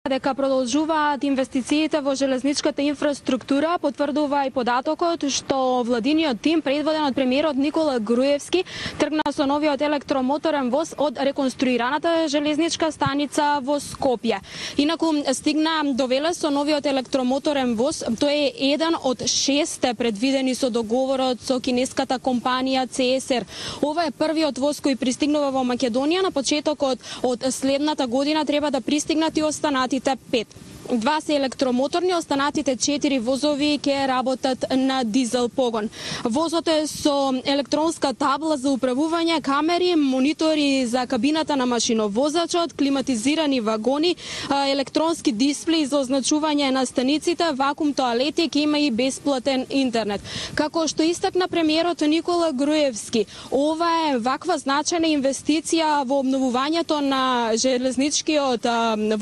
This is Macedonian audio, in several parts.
дека продолжуваат инвестициите во железничката инфраструктура, потврдува и податокот што владиниот тим, предводен од премиерот Никола Груевски, тргна со новиот електромоторен воз од реконструираната железничка станица во Скопје. Инаку стигна до Велес со новиот електромоторен воз. Тој е еден од 6 предвидени со договорот со кинеската компанија CSR. Ова е првиот воз кој пристигнува во Македонија. На почетокот од следната година треба да пристигнат и останатите 5. 2 се електромоторни, останатите 4 возови ќе работат на дизел погон. Возот е со електронска табла за управување, камери, монитори за кабината на машиновозачот, климатизирани вагони, електронски дисплеи за означување на станиците, вакуум тоалети, ќе има и бесплатен интернет. Како што истакна премиерот Никола Груевски, ова е ваква значајна инвестиција во обновувањето на железничкиот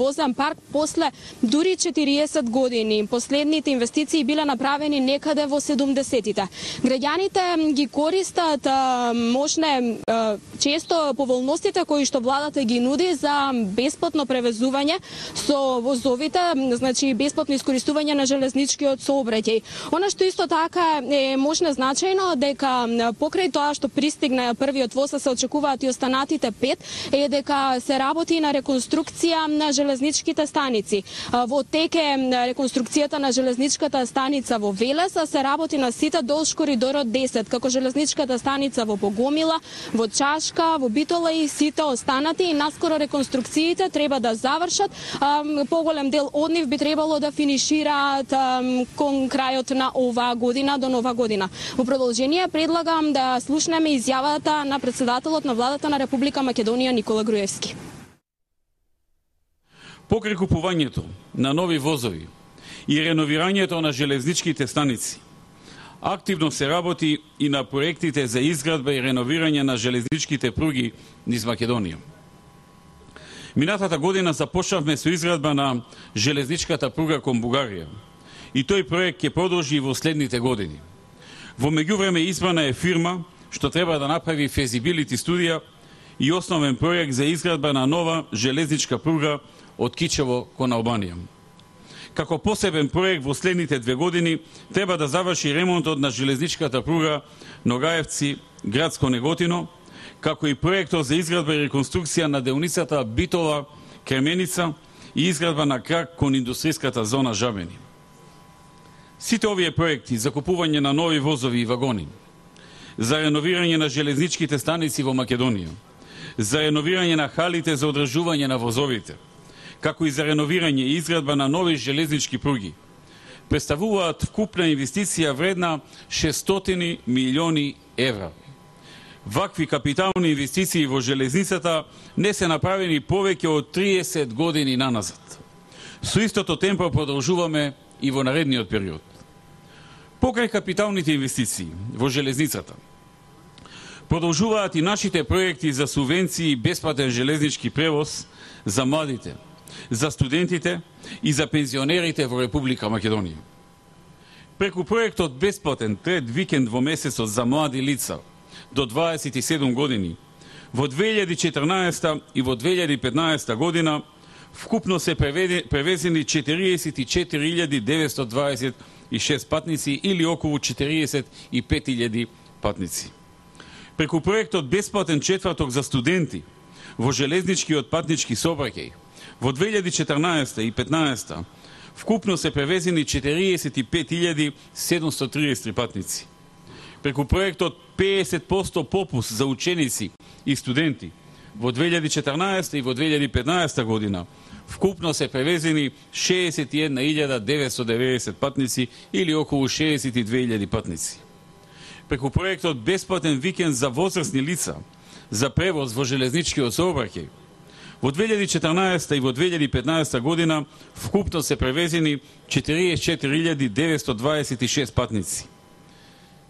возен парк после дури 40 години. Последните инвестиции биле направени некаде во 70-тите. Граѓаните ги користат често поволностите кои што владата ги нуди за бесплатно превезување со возовите, значи бесплатно искористување на железничкиот сообраќај. Она што исто така е можно значајно дека покрај тоа што пристигна првиот воз, се очекуваат и останатите 5, е дека се работи на реконструкција на железничките станици. Во тек е реконструкцијата на железничката станица во Велес, а се работи на сите долж коридорот 10, како железничката станица во Богомила, во Чашка, во Битола и сите останати. И наскоро реконструкциите треба да завршат. Поголем дел од нив би требало да финишираат кон крајот на оваа година, до нова година. Во продолжение предлагам да слушнеме изјавата на председателот на владата на Република Македонија Никола Груевски. Покрај купувањето на нови возови и реновирањето на железничките станици, активно се работи и на проектите за изградба и реновирање на железничките пруги низ Македонија. Минатата година започнавме со изградба на железничката пруга кон Бугарија и тој проект ќе продолжи и во следните години. Во меѓувреме избрана е фирма што треба да направи фезибилити студија и основен проект за изградба на нова железничка пруга од Кичево кон Албанија. Како посебен проект во следните 2 години треба да заврши ремонтот на железничката пруга Ногаевци Градско Неготино, како и проектот за изградба и реконструкција на деоницата Битола Кременица и изградба на крак кон индустријската зона Жабени. Сите овие проекти за купување на нови возови и вагони, за реновирање на железничките станици во Македонија, за реновирање на халите за одржување на возовите, како и за реновирање и изградба на нови железнички пруги, представуваат вкупна инвестиција вредна 600 милиони евра. Вакви капитални инвестиции во железницата не се направени повеќе од 30 години наназад. Со истото темпо продолжуваме и во наредниот период. Покрај капиталните инвестиции во железницата, продолжуваат и нашите проекти за субвенции и бесплатен железнички превоз за младите, за студентите и за пензионерите во Република Македонија. Преку проектот бесплатен трет викенд во месецот за млади лица до 27 години, во 2014 и во 2015 година вкупно се превезени 44.926 патници или околу 45.000 патници. Преку проектот бесплатен четврток за студенти во железничкиот патнички сообраќај, во 2014 и 2015 вкупно се превезени 45.733 патници. Преку проектот 50% попуст за ученици и студенти во 2014 и во 2015 година вкупно се превезени 61.990 патници или околу 62.000 патници. Преку проектот бесплатен викенд за возрастни лица за превоз во железничкиот сообраќај, во 2014 и во 2015 година вкупно се превезени 44.926 патници.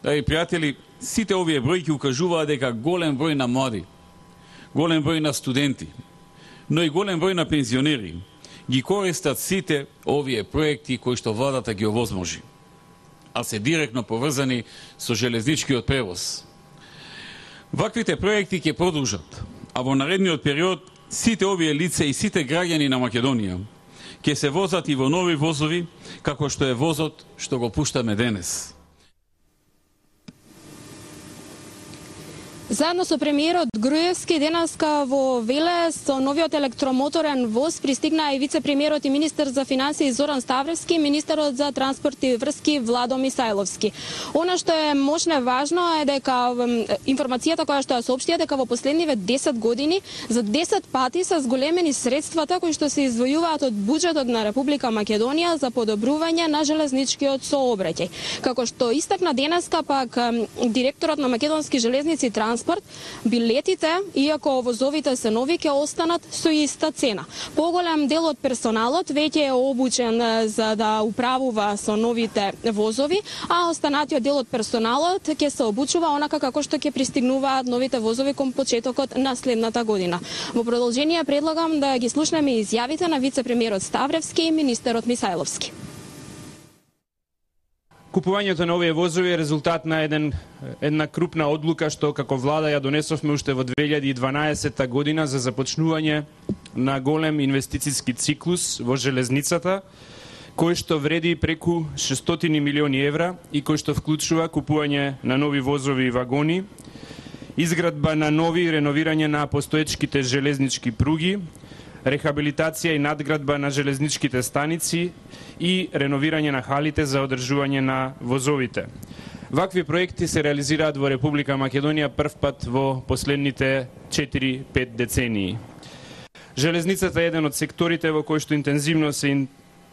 Драги пријатели, сите овие бројки укажуваат дека голем број на млади, голем број на студенти, но и голем број на пензионери ги користат сите овие проекти кои што владата ги овозможи, а се директно поврзани со железничкиот превоз. Ваквите проекти ќе продолжат, а во наредниот период сите овие лица и сите граѓани на Македонија ќе се возат и во нови возови, како што е возот што го пуштаме денес. Заедно со премиерот Груевски денеска во Велес со новиот електромоторен воз пристигна и вице-премиерот и министер за финансии Зоран Ставревски, министерот за транспорт и врски Владо Мисајловски. Она што е можно важно е дека информацијата која што ја соопштија дека во последниве 10 години за 10 пати се зголемени средствата кои што се издвојуваат од буџетот на Република Македонија за подобрување на железничкиот сообраќај. Како што истакна денеска пак директорот на Македонски железници транспорт, билетите, иако возовите се нови, ќе останат со иста цена. Поголем дел од персоналот веќе е обучен за да управува со новите возови, а останатиот дел од персоналот ќе се обучува онака како што ќе пристигнуваат новите возови кон почетокот на следната година. Во продолжение предлагам да ги слушнеме изјавите на вице-премиерот Ставревски и министерот Мисајловски. Купувањето на овие возови е резултат на една крупна одлука што како влада ја донесовме уште во 2012 година за започнување на голем инвестициски циклус во железницата, кој што вреди преку 600 милиони евра и кој што вклучува купување на нови возови и вагони, изградба на нови и реновирање на постоечките железнички пруги, рехабилитација и надградба на железничките станици и реновирање на халите за одржување на возовите. Вакви проекти се реализираат во Република Македонија првпат во последните 4-5 децении. Железницата е еден од секторите во кој што интензивно се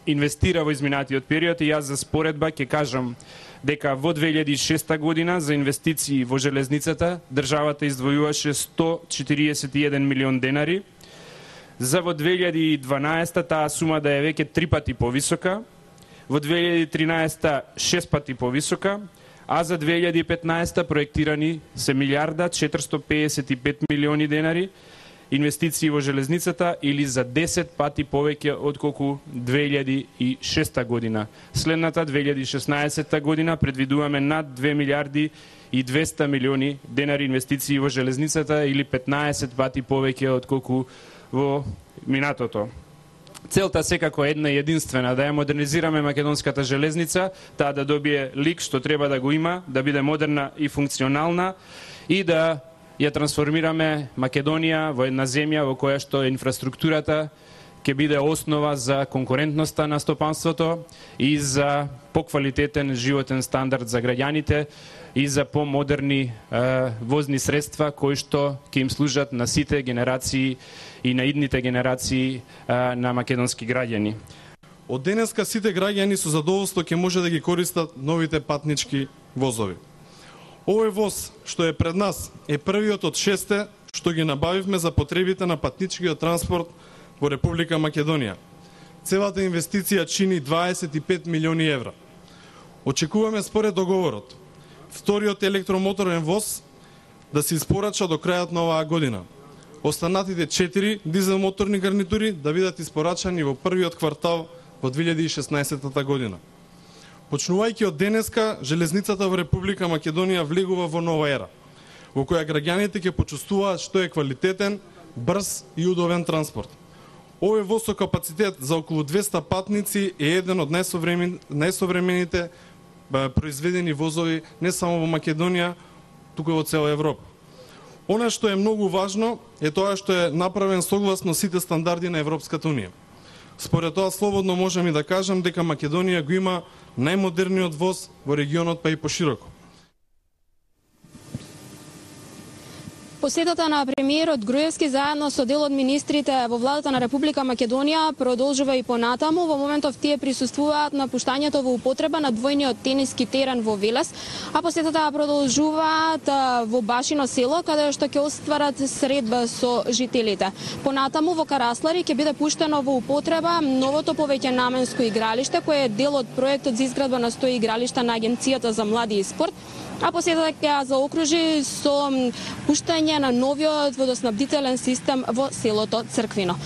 инвестира во изминатиот период и јас за споредба ќе кажам дека во 2006 година за инвестиции во железницата државата издвојуваше 141 милион денари, за во 2012 таа сума да е веќе 3 пати повисока, во 2013 6 пати повисока, а за 2015 проектирани се милиарда 455 милиони денари инвестиции во железницата или за 10 пати повеќе отколку 2006 година. Следната 2016 година предвидуваме над 2 милиарди и 200 милиони денари инвестиции во железницата или 15 пати повеќе отколку во минатото. Целта секако е една и единствена, да ја модернизираме македонската железница, таа да добие лик што треба да го има, да биде модерна и функционална и да ја трансформираме Македонија во една земја во која што инфраструктурата ќе биде основа за конкурентноста на стопанството и за поквалитетен животен стандард за граѓаните и за помодерни возни средства кои што ќе им служат на сите генерации и на идните генерации на македонски граѓани. Од денеска сите граѓани со задоволство ќе може да ги користат новите патнички возови. Овој воз што е пред нас е првиот од 6 што ги набавивме за потребите на патничкиот транспорт во Република Македонија. Целата инвестиција чини 25 милиони евра. Очекуваме според договорот вториот електромоторен воз да се испорача до крајот на оваа година. Останатите 4 дизел моторни гарнитури да бидат испорачани во првиот квартал во 2016 година. Почнувајќи од денеска, железницата во Република Македонија влегува во нова ера, во која граѓаните ќе почувствуваат што е квалитетен, брз и удобен транспорт. Овој воз со капацитет за околу 200 патници е еден од најсовремените произведени возови не само во Македонија, туку и во цела Европа. Она што е многу важно е тоа што е направен согласно сите стандарди на Европската унија. Според тоа слободно можам и да кажам дека Македонија го има најмодерниот воз во регионот па и пошироко. Посетата на премиерот Груевски заедно со дел од министрите во владата на Република Македонија продолжува и понатаму. Во моментов тие присуствуваат на пуштањето во употреба на двојниот тениски терен во Велес, а посетата продолжуваат во Башино село, каде што ќе остварат средба со жителите. Понатаму во Караслари ќе биде пуштено во употреба новото повеќенаменско игралиште, кое е дел од проектот за изградба на 100 игралишта на Агенцијата за млади и спорт, а посетата ќе ја заокружи со пуштање на новиот водоснабдителен систем во селото Црквино.